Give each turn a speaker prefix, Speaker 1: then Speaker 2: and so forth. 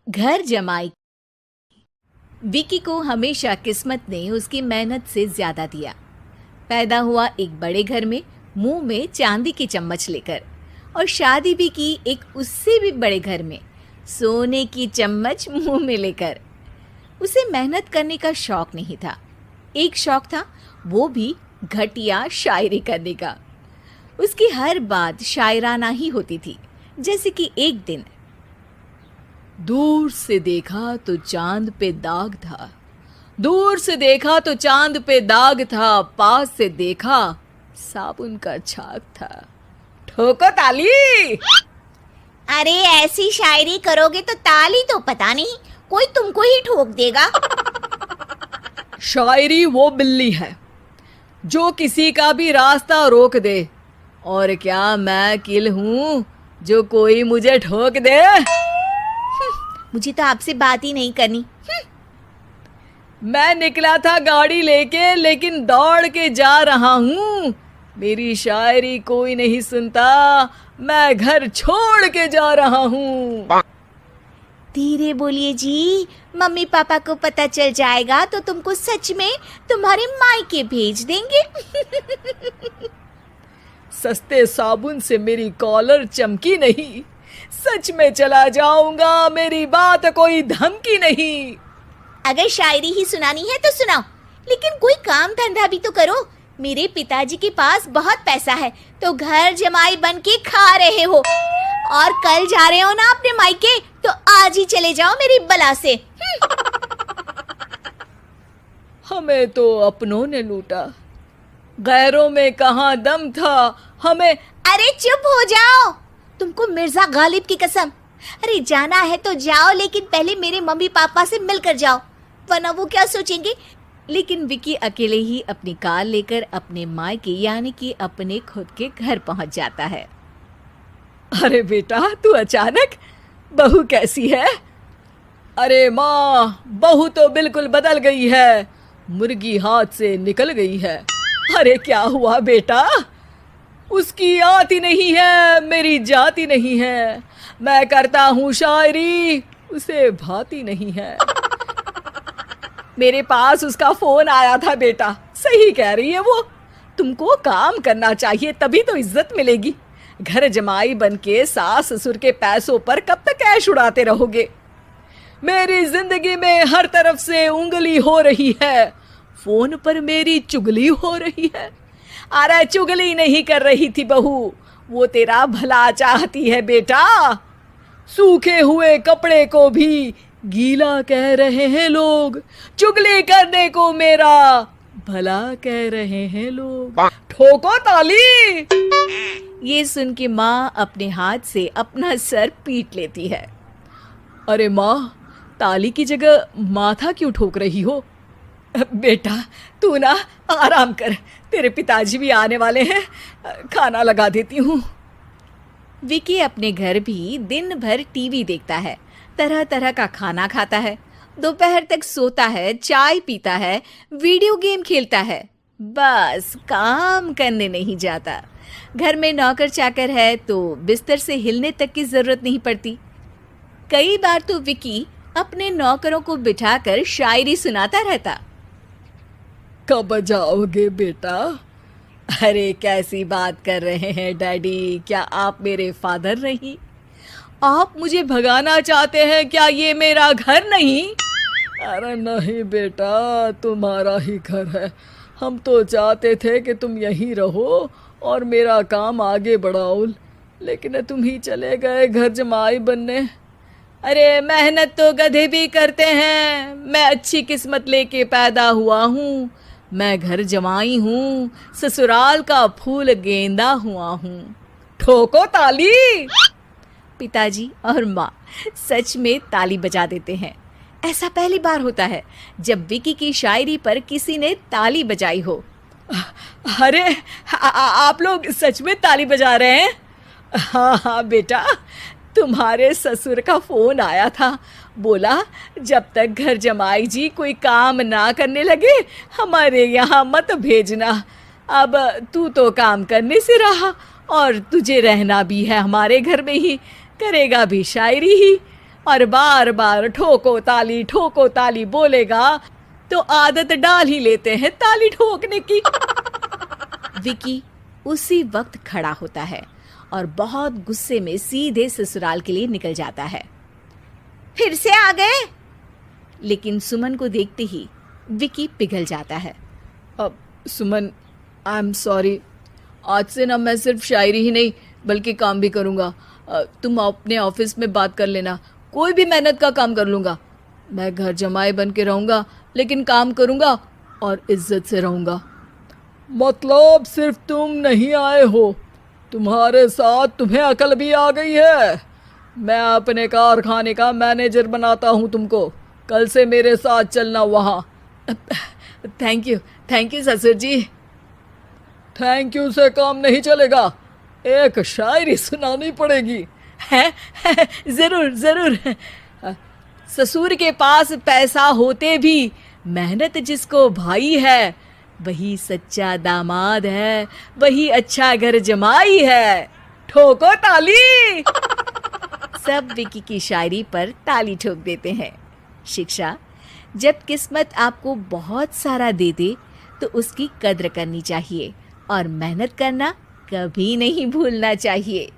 Speaker 1: घर जमाई। विकी को हमेशा किस्मत ने उसकी मेहनत से ज्यादा दिया। पैदा हुआ एक बड़े घर में, मुंह में चांदी की चम्मच लेकर, और शादी भी की एक उससे भी बड़े घर में, सोने की चम्मच मुंह में लेकर। उसे मेहनत करने का शौक नहीं था। एक शौक था, वो भी घटिया शायरी करने का। उसकी हर बात शायराना ही होती थी। जैसे कि एक दिन, दूर से देखा तो चांद पे दाग था, दूर से देखा तो चांद पे दाग था, पास से देखा साबुन का छाग था। ठोको ताली।
Speaker 2: अरे ऐसी शायरी करोगे तो ताली तो पता नहीं, कोई तुमको ही ठोक देगा।
Speaker 1: शायरी वो बिल्ली है जो किसी का भी रास्ता रोक दे, और क्या मैं किल हूं जो कोई मुझे ठोक दे।
Speaker 2: मुझे तो आपसे बात ही नहीं करनी।
Speaker 1: मैं निकला था गाड़ी लेके, लेकिन दौड़ के जा रहा हूँ। मेरी शायरी कोई नहीं सुनता, मैं घर छोड़ के जा रहा हूँ।
Speaker 2: धीरे बोलिए जी, मम्मी पापा को पता चल जाएगा तो तुमको सच में तुम्हारे मायके भेज देंगे।
Speaker 1: सस्ते साबुन से मेरी कॉलर चमकी नहीं, सच में चला जाऊंगा, मेरी बात कोई धमकी नहीं।
Speaker 2: अगर शायरी ही सुनानी है तो सुनाओ, लेकिन कोई काम धंधा भी तो करो। मेरे पिताजी के पास बहुत पैसा है, तो घर जमाई बन के खा रहे हो, और कल जा रहे हो ना अपने मायके, तो आज ही चले जाओ मेरी बला से।
Speaker 1: हमें तो अपनों ने लूटा, गैरों में कहाँ दम था हमें।
Speaker 2: अरे चुप हो जाओ, तुमको मिर्जा गालिब की कसम। अरे जाना है तो जाओ, लेकिन पहले मेरे मम्मी पापा से मिलकर जाओ, वरना वो क्या सोचेंगे। लेकिन विकी अकेले ही अपनी कार लेकर अपने मायके यानी कि अपने खुद के घर पहुंच जाता है। अरे बेटा, तू अचानक, बहू कैसी है? अरे माँ, बहू तो बिल्कुल बदल गई है, मुर्गी हाथ से निकल गई है। अरे क्या हुआ बेटा? उसकी आती नहीं है, मेरी जाती नहीं है। मैं करता हूँ शायरी, उसे भाती नहीं है। मेरे पास उसका फोन आया था बेटा, सही कह रही है वो। तुमको काम करना चाहिए, तभी तो इज्जत मिलेगी। घर जमाई बनके सास ससुर के पैसों पर कब तक ऐश उड़ाते रहोगे? मेरी जिंदगी में हर तरफ से उंगली हो रही है, फोन पर मेरी चुगली हो रही है। अरे चुगली नहीं कर रही थी बहू, वो तेरा भला चाहती है बेटा। सूखे हुए कपड़े को भी गीला कह रहे हैं लोग, चुगली करने को मेरा भला कह रहे हैं लोग। ठोको ताली। ये सुन के माँ अपने हाथ से अपना सर पीट लेती है। अरे माँ, ताली की जगह माथा क्यों ठोक रही हो? बेटा तू ना आराम कर, तेरे पिताजी भी आने वाले हैं, खाना लगा देती हूँ। विकी अपने घर भी दिन भर टीवी देखता है, तरह तरह का खाना खाता है, दोपहर तक सोता है, चाय पीता है, वीडियो गेम खेलता है, बस काम करने नहीं जाता। घर में नौकर चाकर है तो बिस्तर से हिलने तक की जरूरत नहीं पड़ती। कई बार तो विकी अपने नौकरों को बिठाकर शायरी सुनाता रहता। कब जाओगे बेटा? अरे कैसी बात कर रहे हैं डैडी, क्या आप मेरे फादर नहीं? आप मुझे भगाना चाहते हैं क्या? ये मेरा घर नहीं। अरे नहीं बेटा, तुम्हारा ही घर है। हम तो चाहते थे कि तुम यहीं रहो और मेरा काम आगे बढ़ाओ, लेकिन तुम ही चले गए घर जमाई बनने। अरे मेहनत तो गधे भी करते हैं, मैं अच्छी किस्मत लेके पैदा हुआ हूँ, मैं घर जमाई हूँ, ससुराल का फूल गेंदा हुआ हूँ। ठोको ताली। पिताजी और माँ सच में ताली बजा देते हैं। ऐसा पहली बार होता है जब विकी की शायरी पर किसी ने ताली बजाई हो। अरे आप लोग सच में ताली बजा रहे हैं? हाँ हाँ बेटा, तुम्हारे ससुर का फोन आया था, बोला जब तक घर जमाई जी कोई काम ना करने लगे हमारे यहाँ मत भेजना। अब तू तो काम करने से रहा और तुझे रहना भी है हमारे घर में ही, करेगा भी शायरी ही। और बार बार ठोको ताली बोलेगा तो आदत डाल ही लेते हैं ताली ठोकने की।
Speaker 1: विकी उसी वक्त खड़ा होता है और बहुत गुस्से में सीधे ससुराल के लिए निकल जाता है। फिर से आ गए? लेकिन सुमन को देखते ही विकी पिघल जाता है।
Speaker 2: अब सुमन, आई एम सॉरी, आज से ना मैं सिर्फ शायरी ही नहीं बल्कि काम भी करूँगा। तुम अपने ऑफिस में बात कर लेना, कोई भी मेहनत का काम कर लूँगा। मैं घर जमाई बन के रहूँगा लेकिन काम करूँगा और इज्जत से रहूँगा। मतलब सिर्फ तुम नहीं आए हो, तुम्हारे साथ तुम्हें अकल भी आ गई है। मैं अपने कारखाने का मैनेजर बनाता हूँ तुमको, कल से मेरे साथ चलना वहाँ।
Speaker 1: थैंक यू ससुर जी।
Speaker 2: थैंक यू से काम नहीं चलेगा, एक शायरी सुनानी पड़ेगी।
Speaker 1: है? जरूर। ससुर के पास पैसा होते भी मेहनत जिसको भाई है, वही सच्चा दामाद है, वही अच्छा घर जमाई है।
Speaker 2: ठोको ताली।
Speaker 1: सब विकी की शायरी पर ताली ठोक देते हैं। शिक्षा: जब किस्मत आपको बहुत सारा दे दे तो उसकी कद्र करनी चाहिए और मेहनत करना कभी नहीं भूलना चाहिए।